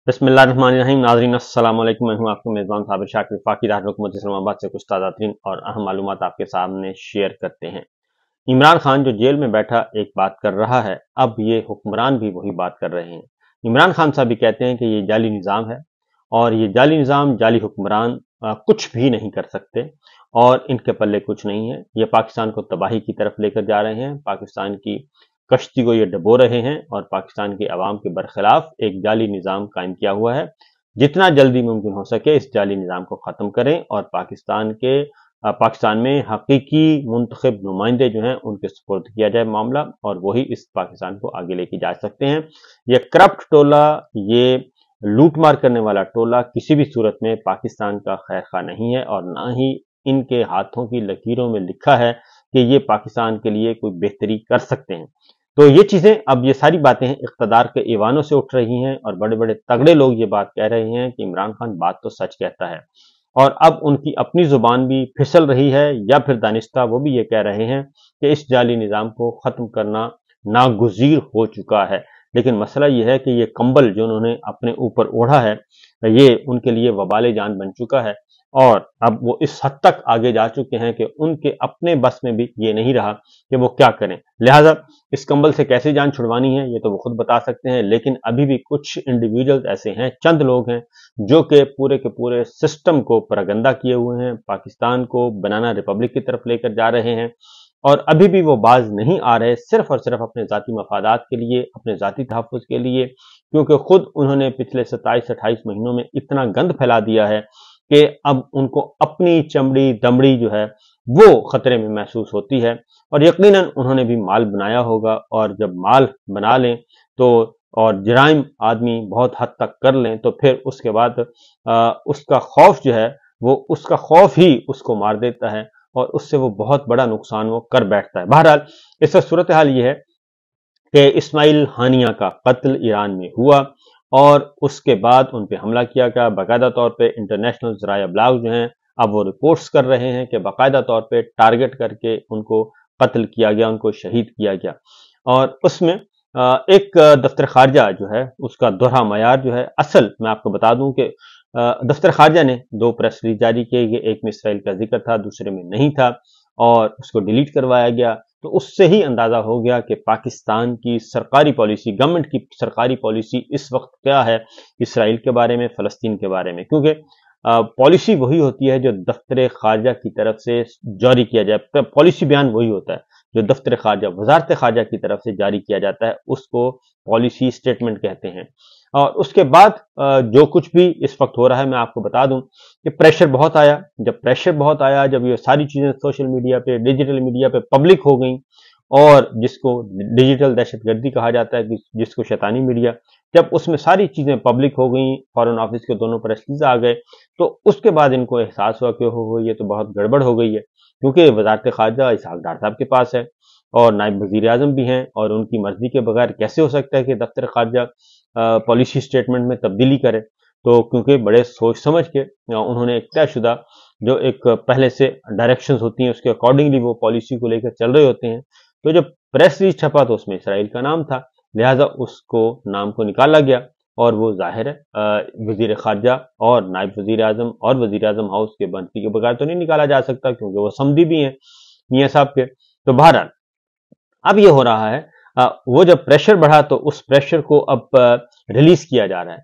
बिस्मिल्लाहिर्रहमानिर्रहीम। नाज़रीन अस्सलाम वालेकुम। मैं हूं आपका मेज़बान साबिर शाकिर। वफाकी हुकूमत इस्लामाबाद से कुछ ताज़ा तरीन और अहम मालूमात आपके सामने शेयर करते हैं। इमरान खान जो जेल में बैठा एक बात कर रहा है, अब ये हुक्मरान भी वही बात कर रहे हैं। इमरान खान साहब भी कहते हैं कि ये जाली निज़ाम है और ये जाली निज़ाम, जाली हुक्मरान कुछ भी नहीं कर सकते और इनके पल्ले कुछ नहीं है। ये पाकिस्तान को तबाही की तरफ लेकर जा रहे हैं, पाकिस्तान की कश्ती को ये डबो रहे हैं और पाकिस्तान के अवाम के बरखिलाफ एक जाली निज़ाम कायम किया हुआ है। जितना जल्दी मुमकिन हो सके इस जाली निज़ाम को ख़त्म करें और पाकिस्तान में हकीकी मुंतखब नुमाइंदे जो हैं उनके सुपुर्द किया जाए मामला, और वही इस पाकिस्तान को आगे लेके जा सकते हैं। ये करप्ट टोला, ये लूटमार करने वाला टोला किसी भी सूरत में पाकिस्तान का खैर खा नहीं है और ना ही इनके हाथों की लकीरों में लिखा है कि ये पाकिस्तान के लिए कोई बेहतरी कर सकते हैं। तो ये चीजें, अब ये सारी बातें हैं इख्तदार के ईवानों से उठ रही हैं और बड़े बड़े तगड़े लोग ये बात कह रहे हैं कि इमरान खान बात तो सच कहता है और अब उनकी अपनी जुबान भी फिसल रही है, या फिर दानिस्ता वो भी ये कह रहे हैं कि इस जाली निज़ाम को ख़त्म करना नागुज़ीर हो चुका है। लेकिन मसला ये है कि ये कंबल जो उन्होंने अपने ऊपर ओढ़ा है ये उनके लिए वबाले जान बन चुका है और अब वो इस हद तक आगे जा चुके हैं कि उनके अपने बस में भी ये नहीं रहा कि वो क्या करें। लिहाजा इस कंबल से कैसे जान छुड़वानी है ये तो वो खुद बता सकते हैं, लेकिन अभी भी कुछ इंडिविजुअल्स ऐसे हैं, चंद लोग हैं जो के पूरे सिस्टम को परगंदा किए हुए हैं, पाकिस्तान को बनाना रिपब्लिक की तरफ लेकर जा रहे हैं और अभी भी वो बाज नहीं आ रहे, सिर्फ और सिर्फ अपने जाती मफादात के लिए, अपने जाती तहफ़्फ़ुज़ के लिए, क्योंकि खुद उन्होंने पिछले 27-28 महीनों में इतना गंद फैला दिया है कि अब उनको अपनी चमड़ी दमड़ी जो है वो खतरे में महसूस होती है। और यकीनन उन्होंने भी माल बनाया होगा और जब माल बना लें तो और जराइम आदमी बहुत हद तक कर लें तो फिर उसके बाद उसका खौफ जो है वो उसका खौफ ही उसको मार देता है और उससे वो बहुत बड़ा नुकसान वो कर बैठता है। बहरहाल इसका सूरत हाल ये है कि इस्माइल हानिया का कत्ल ईरान में हुआ और उसके बाद उन पे हमला किया गया। बाकायदा तौर पे इंटरनेशनल ज़राए अबलाग जो हैं अब वो रिपोर्ट्स कर रहे हैं कि बाकायदा तौर पे टारगेट करके उनको कत्ल किया गया, उनको शहीद किया गया। और उसमें एक दफ्तर खारजा जो है उसका दोहरा मयार जो है, असल मैं आपको बता दूं कि दफ्तर खारजा ने 2 प्रेस रिलीज जारी किए गए, एक में इसराइल का जिक्र था, दूसरे में नहीं था और उसको डिलीट करवाया गया। तो उससे ही अंदाजा हो गया कि पाकिस्तान की सरकारी पॉलिसी, गवर्नमेंट की सरकारी पॉलिसी इस वक्त क्या है इसराइल के बारे में, फलस्तीन के बारे में, क्योंकि पॉलिसी वही होती है जो दफ्तर खारजा की तरफ से जारी किया जाए। पॉलिसी बयान वही होता है जो दफ्तर खारजा, वजारत खारजा की तरफ से जारी किया जाता है, उसको पॉलिसी स्टेटमेंट कहते हैं। और उसके बाद जो कुछ भी इस वक्त हो रहा है, मैं आपको बता दूं कि प्रेशर बहुत आया। जब प्रेशर बहुत आया, जब ये सारी चीजें सोशल मीडिया पे, डिजिटल मीडिया पे पब्लिक हो गई और जिसको डिजिटल दहशतगर्दी कहा जाता है, जिसको शैतानी मीडिया, जब उसमें सारी चीजें पब्लिक हो गई, फॉरेन ऑफिस के दोनों प्रेस रिलीज आ गए, तो उसके बाद इनको एहसास हुआ कि हो ये तो बहुत गड़बड़ हो गई है, क्योंकि वजारत खारजा इसहाक डार साहब के पास है और नायब वजीर आजम भी हैं और उनकी मर्जी के बगैर कैसे हो सकता है कि दफ्तर खारजा पॉलिसी स्टेटमेंट में तब्दीली करे। तो क्योंकि बड़े सोच समझ के उन्होंने एक तयशुदा जो एक पहले से डायरेक्शंस होती हैं उसके अकॉर्डिंगली वो पॉलिसी को लेकर चल रहे होते हैं। तो जब प्रेस रिलीज छपा तो उसमें इसराइल का नाम था, लिहाजा उसको नाम को निकाला गया और वो जाहिर है वजीर खारजा और नायब वजीर आजम और वजीर आजम हाउस के बंदगी के बगैर तो नहीं निकाला जा सकता, क्योंकि वो समधी भी हैं मियाँ साहब के। तो बहरहाल अब ये हो रहा है, वो जब प्रेशर बढ़ा तो उस प्रेशर को अब रिलीज किया जा रहा है।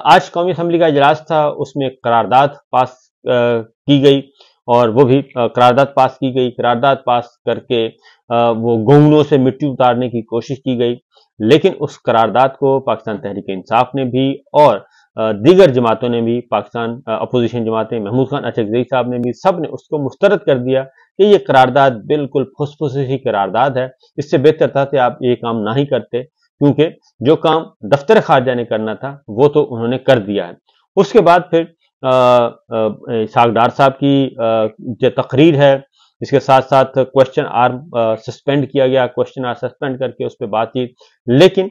आज कौमी असम्बली का इजलास था, उसमें करारदाद पास की गई और वो भी करारदाद पास की गई। करारदाद पास करके वो गूंगलों से मिट्टी उतारने की कोशिश की गई, लेकिन उस करारदाद को पाकिस्तान तहरीक इंसाफ ने भी और दीगर जमातों ने भी, पाकिस्तान अपोजिशन जमातें, महमूद खान अचकजई साहब ने भी, सब ने उसको मुस्तरद कर दिया कि ये करारदाद बिल्कुल फुसफुसी करारदाद है, इससे बेहतर था कि आप ये काम ना ही करते, क्योंकि जो काम दफ्तर खारजा ने करना था वो तो उन्होंने कर दिया है। उसके बाद फिर इसहाक डार साहब की जो तकरीर है, इसके साथ साथ क्वेश्चन आर सस्पेंड किया गया, क्वेश्चन आर सस्पेंड करके उस पर बातचीत, लेकिन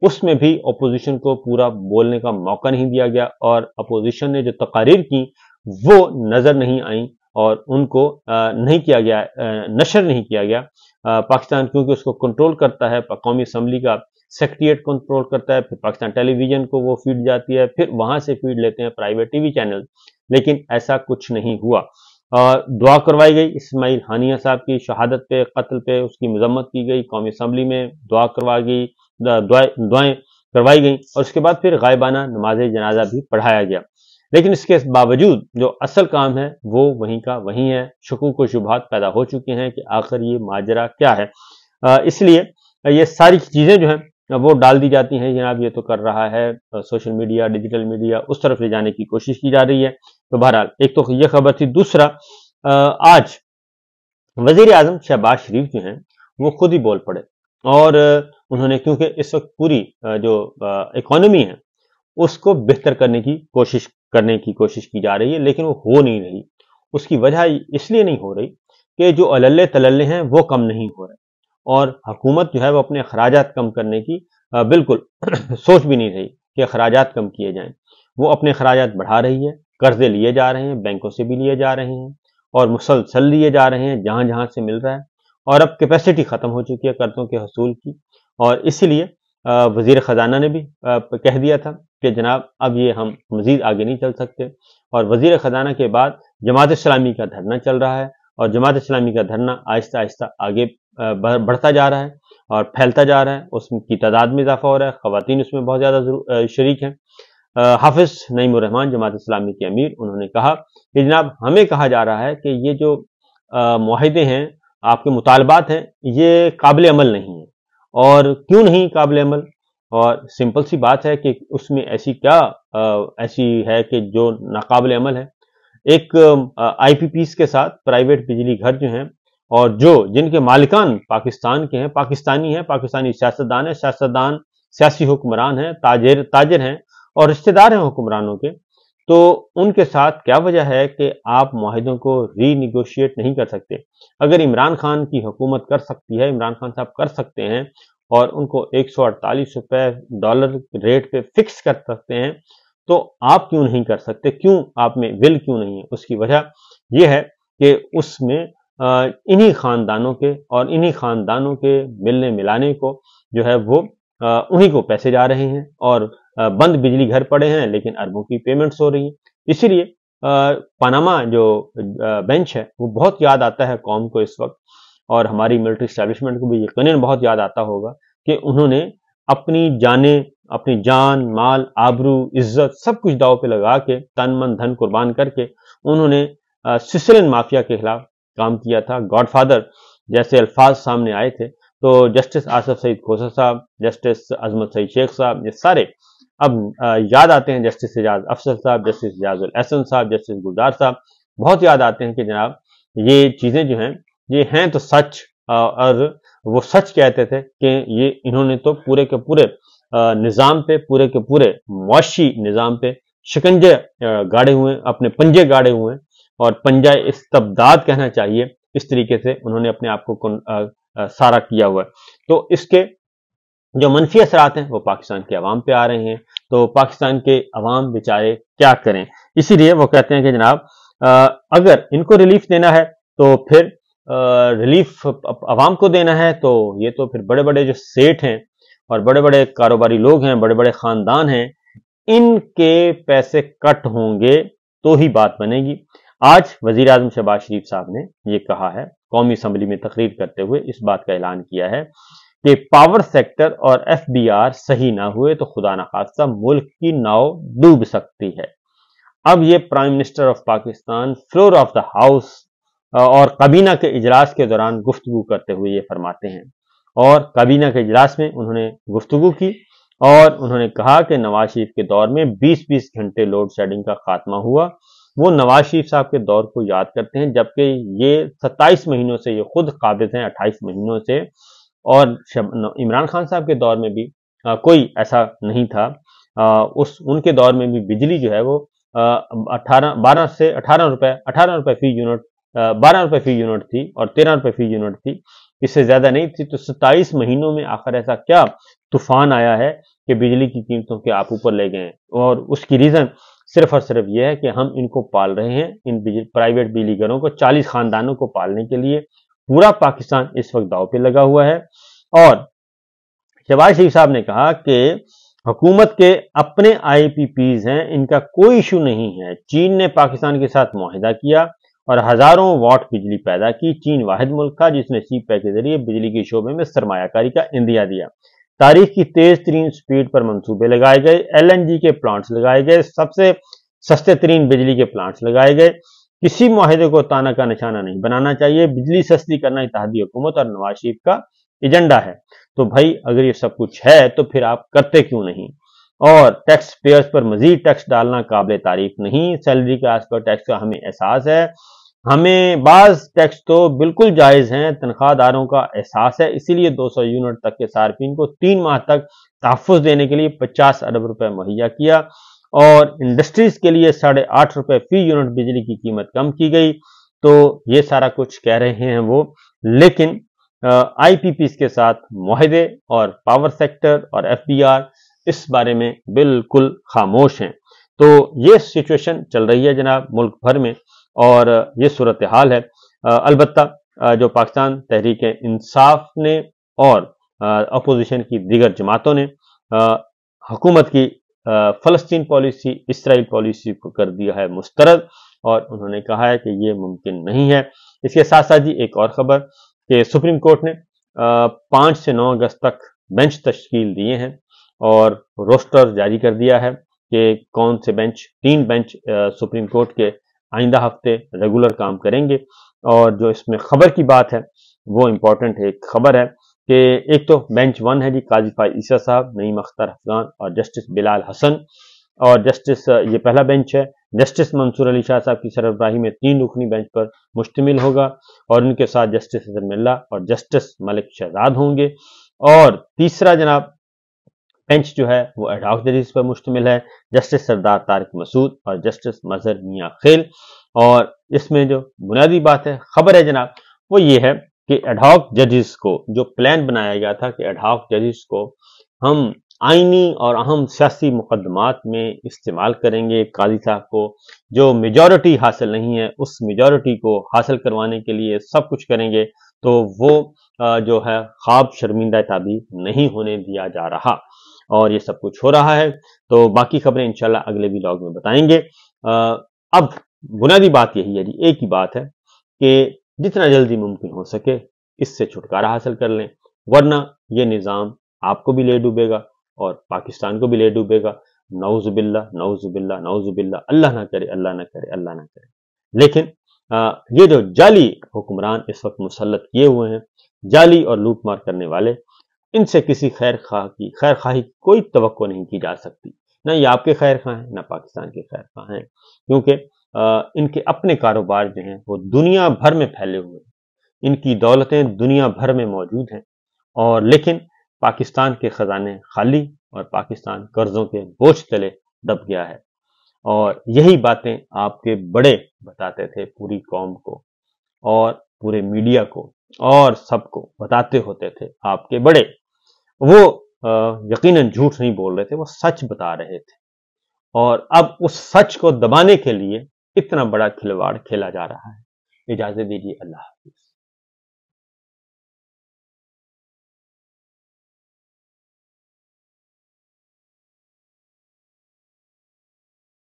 उसमें भी अपोजिशन को पूरा बोलने का मौका नहीं दिया गया और अपोजिशन ने जो तकारीर की वो नजर नहीं आई और उनको नहीं किया गया, नशर नहीं किया गया। पाकिस्तान क्योंकि उसको कंट्रोल करता है कौमी असम्बली का सेक्रेटेरिएट कंट्रोल करता है, फिर पाकिस्तान टेलीविजन को वो फीड जाती है, फिर वहां से फीड लेते हैं प्राइवेट टीवी चैनल। लेकिन ऐसा कुछ नहीं हुआ। दुआ करवाई गई इस्माइल हानिया साहब की शहादत पे, कत्ल पे उसकी मजम्मत की गई, कौमी असम्बली में दुआ करवा गई, दुआएं करवाई गई, और उसके बाद फिर गायबाना नमाज जनाजा भी पढ़ाया गया। लेकिन इसके बावजूद जो असल काम है वो वहीं का वहीं है। शकूक व शुबहात पैदा हो चुके हैं कि आखिर ये माजरा क्या है। इसलिए ये सारी चीजें जो हैं वो डाल दी जाती हैं, जनाब ये तो कर रहा है सोशल मीडिया, डिजिटल मीडिया, उस तरफ ले जाने की कोशिश की जा रही है। तो बहरहाल एक तो ये खबर थी। दूसरा, आज वजीर आजम शहबाज शरीफ जो हैं वो खुद ही बोल पड़े, और उन्होंने, क्योंकि इस वक्त पूरी जो इकोनॉमी है उसको बेहतर करने की कोशिश की जा रही है, लेकिन वो हो नहीं रही। उसकी वजह इसलिए नहीं हो रही कि जो अल्ले तलल्ले हैं वो कम नहीं हो रहे, और हुकूमत जो है वो अपने अखराजात कम करने की बिल्कुल सोच भी नहीं रही कि अखराजात कम किए जाएं। वो अपने अखराजात बढ़ा रही है, कर्जे लिए जा रहे हैं, बैंकों से भी लिए जा रहे हैं, और मुसलसल लिए जा रहे हैं जहां जहां से मिल रहा है, और अब कैपेसिटी खत्म हो चुकी है कर्जों के हसूल की। और इसीलिए वजीर खजाना ने भी कह दिया था कि जनाब अब ये हम मजीद आगे नहीं चल सकते, और वजीर खजाना के बाद जमात इस्लामी का धरना चल रहा है, और जमात इस्लामी का धरना आहिस्ता आहिस्ता आगे बढ़ता जा रहा है और फैलता जा रहा है, उसकी तादाद में इजाफा हो रहा है, खवातीन उसमें बहुत ज़्यादा शरीक हैं। हाफिज नईमुर रहमान जमात इस्लामी के अमीर, उन्होंने कहा कि जनाब हमें कहा जा रहा है कि ये जो मुआहिदे हैं, आपके मुतालबात हैं, ये काबिल अमल नहीं है। और क्यों नहीं काबिल अमल? और सिंपल सी बात है कि उसमें ऐसी क्या ऐसी है कि जो नाकाबिल अमल है। एक आईपीपीस के साथ प्राइवेट बिजली घर जो हैं, और जो जिनके मालिकान पाकिस्तान के हैं, पाकिस्तानी हैं, पाकिस्तानी सियासतदान है, सियासी हुक्मरान हैं, ताजिर हैं, और रिश्तेदार हैं हुक्मरानों के, तो उनके साथ क्या वजह है कि आप मुआहिदों को रीनिगोशिएट नहीं कर सकते? अगर इमरान खान की हुकूमत कर सकती है, इमरान खान साहब कर सकते हैं, और उनको 148 रुपए डॉलर रेट पे फिक्स कर सकते हैं, तो आप क्यों नहीं कर सकते? क्यों आप में विल क्यों नहीं है? उसकी वजह यह है कि उसमें इन्हीं खानदानों के और इन्हीं खानदानों के मिलने मिलाने को जो है वो उन्हीं को पैसे जा रहे हैं, और बंद बिजली घर पड़े हैं, लेकिन अरबों की पेमेंट्स हो रही हैं। इसीलिए पनामा जो बेंच है वो बहुत याद आता है कौम को इस वक्त, और हमारी मिलिट्री एस्टैब्लिशमेंट को भी यकीनन बहुत याद आता होगा कि उन्होंने अपनी जान, माल, आबरू, इज्जत सब कुछ दांव पे लगा के, तन मन धन कुर्बान करके उन्होंने सिसिलियन माफिया के खिलाफ काम किया था। गॉडफादर जैसे अल्फाज सामने आए थे। तो जस्टिस आसफ सईद खोसा साहब, जस्टिस अजमत सईद शेख साहब, ये सारे अब याद आते हैं। जस्टिस एजाज अफसर साहब, जस्टिस एजाजुल एहसन साहब, जस्टिस गुलजार साहब, बहुत याद आते हैं कि जनाब ये चीजें जो हैं ये हैं तो सच, और वो सच कहते थे कि ये इन्होंने तो पूरे के पूरे निज़ाम पे, पूरे के पूरे मुआशी निज़ाम पे शिकंजे गाड़े हुए, अपने पंजे गाड़े हुए, और पंजा इस्तबदाद कहना चाहिए, इस तरीके से उन्होंने अपने आप को सारा किया हुआ है। तो इसके जो मनफी असरात हैं वो पाकिस्तान के अवाम पे आ रहे हैं। तो पाकिस्तान के अवाम बेचारे क्या करें? इसीलिए वो कहते हैं कि जनाब अगर इनको रिलीफ देना है तो फिर रिलीफ अवाम को देना है, तो ये तो फिर बड़े बड़े जो सेठ हैं और बड़े बड़े कारोबारी लोग हैं, बड़े बड़े खानदान हैं, इनके पैसे कट होंगे तो ही बात बनेगी। आज वजीर आजम शहबाज शरीफ साहब ने ये कहा है, कौमी असम्बली में तकरीर करते हुए इस बात का ऐलान किया है कि पावर सेक्टर और एफबीआर सही ना हुए तो खुदा न खास्ता मुल्क की नाव डूब सकती है। अब ये prime minister of Pakistan floor of the house और काबीना के इजलास के दौरान गुफ्तगू करते हुए ये फरमाते हैं। और काबीना के इजलास में उन्होंने गुफ्तगू की और उन्होंने कहा कि नवाज शरीफ के दौर में 20-20 घंटे लोड शेडिंग का खात्मा हुआ। वो नवाज शरीफ साहब के दौर को याद करते हैं, जबकि ये 27 महीनों से ये खुद काबिज हैं, 28 महीनों से। और इमरान खान साहब के दौर में भी कोई ऐसा नहीं था। उनके दौर में भी बिजली जो है वो 12 से 18 रुपए फी यूनिट, 12 रुपए फी यूनिट थी और 13 रुपए फी यूनिट थी, इससे ज्यादा नहीं थी। तो 27 महीनों में आखिर ऐसा क्या तूफान आया है कि बिजली की कीमतों के आप ऊपर ले गए? और उसकी रीजन सिर्फ और सिर्फ यह है कि हम इनको पाल रहे हैं, इन प्राइवेट बिजली घरों को, 40 खानदानों को पालने के लिए। पूरा पाकिस्तान इस वक्त दांव पे लगा हुआ है, और शहबाज शरीफ साहब ने कहा कि हुकूमत के अपने IPPs हैं, इनका कोई इशू नहीं है। चीन ने पाकिस्तान के साथ मुआहिदा किया और हजारों वाट बिजली पैदा की। चीन वाहिद मुल्क था जिसने सी पैक के जरिए बिजली के शोबे में सरमायाकारी का इंदिया दिया। तारीख की तेज तरीन स्पीड पर मंसूबे लगाए गए, LNG के प्लांट्स लगाए गए, सबसे सस्ते तरीन बिजली के प्लांट्स लगाए गए। किसी मुआहिदे को ताना का निशाना नहीं बनाना चाहिए। बिजली सस्ती करना इत्तेहादी हुकूमत और नवाज शरीफ का एजेंडा है। तो भाई अगर ये सब कुछ है तो फिर आप करते क्यों नहीं? और टैक्स पेयर्स पर मजीद टैक्स डालना काबिल तारीफ नहीं। सैलरी के आस पर टैक्स का हमें एहसास है, हमें बाज टैक्स तो बिल्कुल जायज हैं, तनख्वाहदारों का एहसास है, इसीलिए 200 यूनिट तक के सार्फिन को 3 माह तक तहफ़्फ़ुज़ देने के लिए 50 अरब रुपए मुहैया किया और इंडस्ट्रीज के लिए 8.5 रुपए फी यूनिट बिजली की कीमत कम की गई। तो ये सारा कुछ कह रहे हैं वो, लेकिन IPPs के साथ मुआहिदे और पावर सेक्टर और FBR इस बारे में बिल्कुल खामोश हैं। तो ये सिचुएशन चल रही है जनाब मुल्क भर में और ये सूरत हाल है। अलबत्ता जो पाकिस्तान तहरीक इंसाफ ने और अपोजिशन की दीगर जमातों ने हुकूमत की फ़लस्तीन पॉलिसी, इसराइल पॉलिसी को कर दिया है मुस्तरद और उन्होंने कहा है कि ये मुमकिन नहीं है। इसके साथ साथ ही एक और खबर कि सुप्रीम कोर्ट ने 5 से 9 अगस्त तक बेंच तश्कील दिए हैं और रोस्टर जारी कर दिया है कि कौन से बेंच, 3 बेंच सुप्रीम कोर्ट के आइंदा हफ्ते रेगुलर काम करेंगे। और जो इसमें खबर की बात है वो इम्पोर्टेंट एक खबर है कि एक तो बेंच 1 है जी, काजी फाइज ईसा साहब, नईम अख्तर अफगान और जस्टिस बिलाल हसन, और जस्टिस ये पहला बेंच है। जस्टिस मंसूर अली शाह साहब की सरबराही में 3 रुकनी बेंच पर मुश्तमिल होगा और उनके साथ जस्टिस हसन मिल्ला और जस्टिस मलिक शहजाद होंगे। और तीसरा जनाब बेंच जो है वो एडहॉक जजेस पर मुश्तमिल है, जस्टिस सरदार तारिक मसूद और जस्टिस मजहर मियां खेल। और इसमें जो बुनियादी बात है, खबर है जनाब, वो ये है कि एडहॉक जजेस को जो प्लान बनाया गया था कि एडहॉक जजेस को हम आईनी और अहम सियासी मुकदमात में इस्तेमाल करेंगे। काजी साहब को जो मेजॉरिटी हासिल नहीं है उस मेजॉरिटी को हासिल करवाने के लिए सब कुछ करेंगे, तो वो जो है ख्वाब शर्मिंदा ताबीर नहीं होने दिया जा रहा और ये सब कुछ हो रहा है। तो बाकी खबरें इंशाल्लाह अगले व्लॉग में बताएंगे। अब बुनियादी बात यही है जी, एक ही बात है कि जितना जल्दी मुमकिन हो सके इससे छुटकारा हासिल कर लें, वरना ये निज़ाम आपको भी ले डूबेगा और पाकिस्तान को भी ले डूबेगा। नऊजुबिल्ला नऊजुबिल्ला नऊजुबिल्ला, अल्लाह ना करे, अल्लाह ना करे, अल्लाह ना करे। लेकिन ये जो जाली हुक्मरान इस वक्त मुसल्लत किए हुए हैं, जाली और लूटमार करने वाले, इनसे किसी खैर खाही की कोई तवक्को नहीं की जा सकती। ना ये आपके खैर खां हैं, ना पाकिस्तान के खैर खां हैं, क्योंकि इनके अपने कारोबार जो हैं वो दुनिया भर में फैले हुए हैं, इनकी दौलतें दुनिया भर में मौजूद हैं, और लेकिन पाकिस्तान के खजाने खाली और पाकिस्तान कर्जों के बोझ तले दब गया है। और यही बातें आपके बड़े बताते थे पूरी कौम को और पूरे मीडिया को और सबको बताते होते थे आपके बड़े। वो यकीनन झूठ नहीं बोल रहे थे, वो सच बता रहे थे। और अब उस सच को दबाने के लिए इतना बड़ा खिलवाड़ खेला जा रहा है। इजाजत दीजिए, अल्लाह हाफिज।